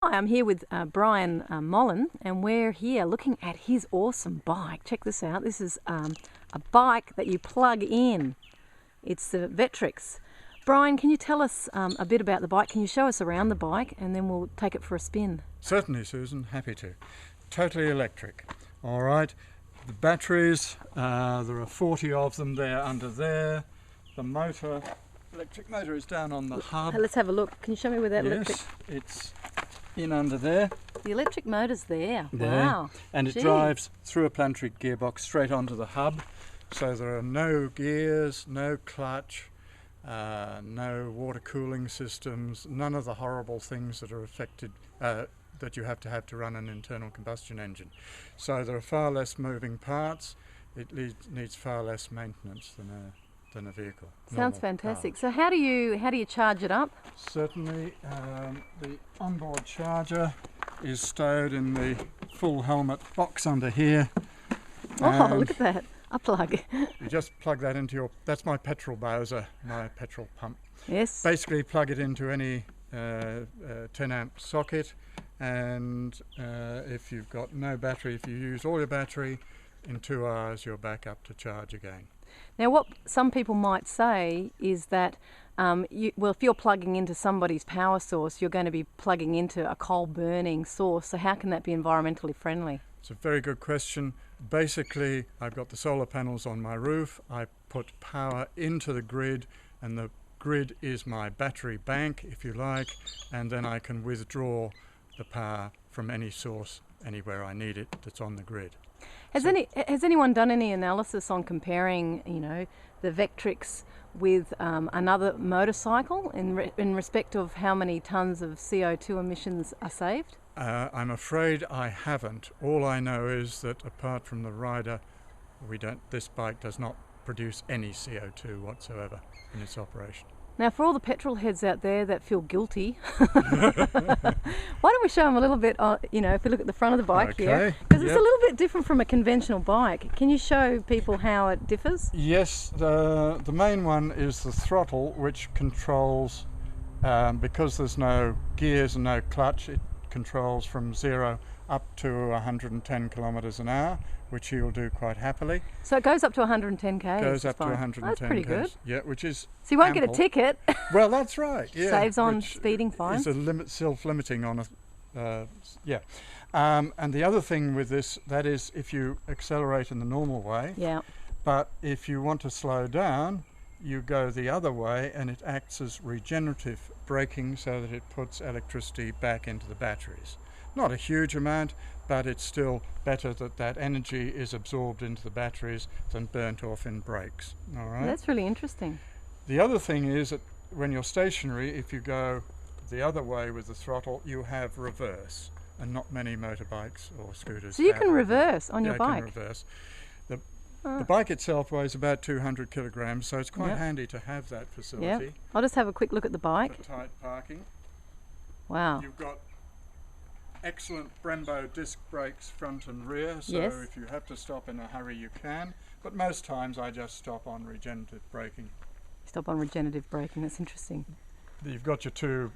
Hi, I'm here with Brian Mollan, and we're here looking at his awesome bike. Check this out. This is a bike that you plug in. It's the Vectrix. Brian, can you tell us a bit about the bike? Can you show us around the bike and then we'll take it for a spin? Certainly, Susan, happy to. Totally electric. All right, the batteries, there are 40 of them there under there. The motor, electric motor is down on the hub. Let's have a look. Can you show me where that electric... Yes, it's in under there. The electric motor's there. Wow. And it drives through a planetary gearbox straight onto the hub. So there are no gears, no clutch, no water cooling systems, none of the horrible things that are affected that you have to run an internal combustion engine. So there are far less moving parts. It needs far less maintenance than a vehicle. Sounds fantastic. Car. So how do you charge it up? Certainly, the onboard charger is stowed in the full helmet box under here. Oh, look at that. A plug. You just plug that into your, that's my petrol bowser, my petrol pump. Yes. Basically plug it into any 10 amp socket, and if you've got no battery, if you use all your battery, in 2 hours you're back up to charge again. Now what some people might say is that if you're plugging into somebody's power source, you're going to be plugging into a coal burning source, so how can that be environmentally friendly? It's a very good question. Basically, I've got the solar panels on my roof. I put power into the grid, and the grid is my battery bank, if you like, and then I can withdraw the power from any source anywhere I need it that's on the grid. Has anyone done any analysis on comparing, the Vectrix with another motorcycle in respect of how many tonnes of CO2 emissions are saved? I'm afraid I haven't. All I know is that apart from the rider, this bike does not produce any CO2 whatsoever in its operation. Now, for all the petrol heads out there that feel guilty, why don't we show them a little bit, if we look at the front of the bike here, because it's a little bit different from a conventional bike. Can you show people how it differs? Yes, the main one is the throttle, which controls, because there's no gears and no clutch, it controls from 0 up to 110 kilometres an hour, which you'll do quite happily. So it goes up to 110 k's. Goes up to 110 That's pretty good. Yeah, which is so you won't ample. get a ticket. Well, that's right. Yeah, saves on speeding fine. It's a self-limiting on a and the other thing with this, that is if you accelerate in the normal way. Yeah. But if you want to slow down, you go the other way, and it acts as regenerative braking so that it puts electricity back into the batteries. Not a huge amount, but it's still better that energy is absorbed into the batteries than burnt off in brakes. All right. That's really interesting. The other thing is that when you're stationary, if you go the other way with the throttle, you have reverse, and not many motorbikes or scooters. So you can reverse on your bike? Yeah, you can reverse. The bike itself weighs about 200 kilograms, so it's quite handy to have that facility. Yep. I'll just have a quick look at the bike. For tight parking. Wow. You've got excellent Brembo disc brakes front and rear, so if you have to stop in a hurry you can, but most times I just stop on regenerative braking. Stop on regenerative braking, that's interesting. You've got your two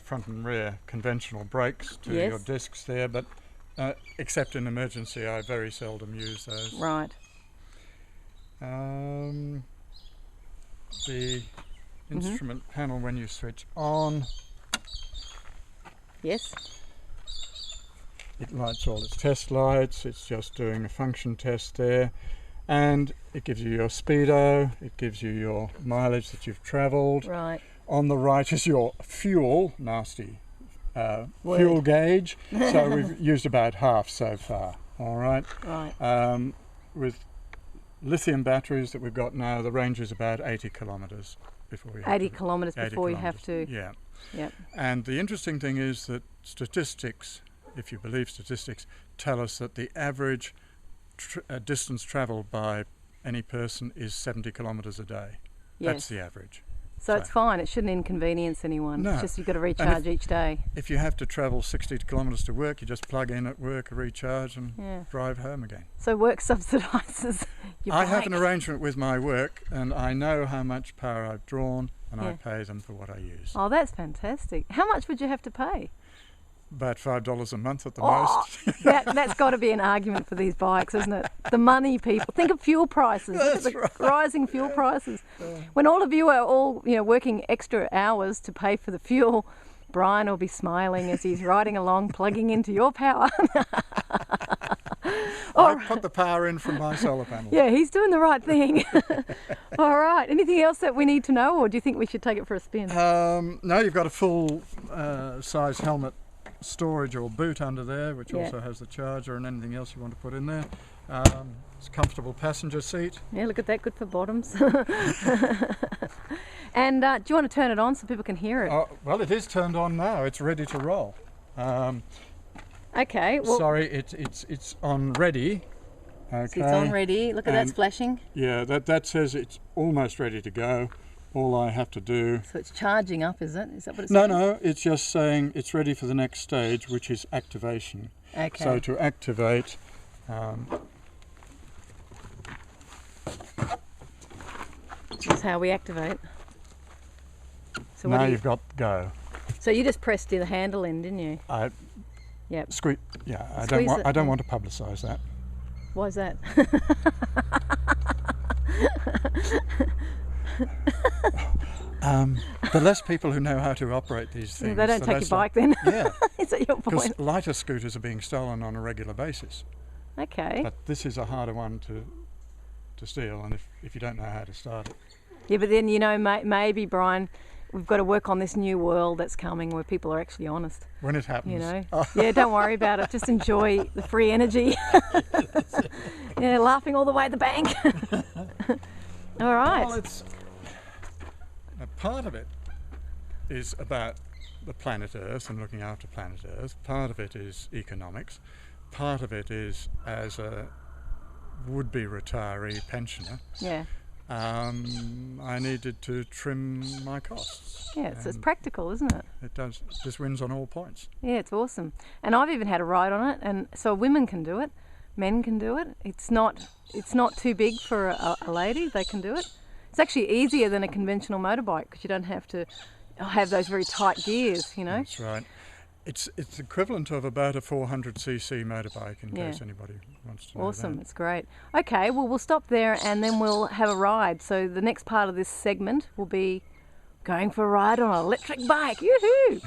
front and rear conventional brakes to your discs there, but except in emergency I very seldom use those. Right. The instrument panel, when you switch on, yes, it lights all its test lights. It's just doing a function test there, and it gives you your speedo, it gives you your mileage that you've travelled. Right. On the right is your fuel, nasty fuel gauge. So we've used about half so far. All right. Right. With lithium batteries that we've got now, the range is about 80 kilometres before you 80 kilometres before you have to. Yeah. Yep. And the interesting thing is that statistics, if you believe statistics, tell us that the average distance travelled by any person is 70 kilometres a day. Yes. That's the average. So it's fine, it shouldn't inconvenience anyone. No. It's just you've got to recharge each day. If you have to travel 60 kilometres to work, you just plug in at work, recharge and drive home again. So work subsidises your bike. I have an arrangement with my work, and I know how much power I've drawn, and I pay them for what I use. Oh, that's fantastic. How much would you have to pay? about $5 a month at the Oh, most. that's got to be an argument for these bikes, isn't it? The money, people. Think of fuel prices. Look at the rising fuel prices. When all of you are all, working extra hours to pay for the fuel, Brian will be smiling as he's riding along, plugging into your power. I put the power in from my solar panel. Yeah, he's doing the right thing. All right. Anything else that we need to know, or do you think we should take it for a spin? No, you've got a full size helmet storage or boot under there, which also has the charger and anything else you want to put in there. It's a comfortable passenger seat. Yeah, look at that, good for bottoms. And do you want to turn it on so people can hear it? Well, it is turned on now. It's ready to roll. Okay. Well, sorry, it's on ready. Okay. So it's on ready. Look at that's flashing. Yeah, that says it's almost ready to go. All I have to do. So it's charging up, is it? Is that what it's saying? No, no. It's just saying it's ready for the next stage, which is activation. Okay. So to activate. This is how we activate. So now you've got go. So you just pressed the handle in, didn't you? Yep. Yeah. I don't want to publicise that. Why is that? The less people who know how to operate these things, they don't take your bike then. Yeah. Is that your point? Because lighter scooters are being stolen on a regular basis. Okay. But this is a harder one to steal, and if you don't know how to start it. Yeah, but then maybe Brian, we've got to work on this new world that's coming where people are actually honest. When it happens. Yeah, don't worry about it. Just enjoy the free energy. Yeah, laughing all the way to the bank. All right. Well, part of it is about the planet Earth and looking after planet Earth. Part of it is economics. Part of it is as a would-be retiree pensioner. Yeah. I needed to trim my costs. Yeah, so it's practical, isn't it? It does. This wins on all points. Yeah, it's awesome. And I've even had a ride on it, and so women can do it, men can do it. It's not too big for a lady. They can do it. It's actually easier than a conventional motorbike because you don't have to have those very tight gears, That's right. It's equivalent of about a 400cc motorbike in case anybody wants to know Awesome, that. it's great. Okay, well, we'll stop there and then we'll have a ride. So the next part of this segment will be going for a ride on an electric bike. Yoo-hoo!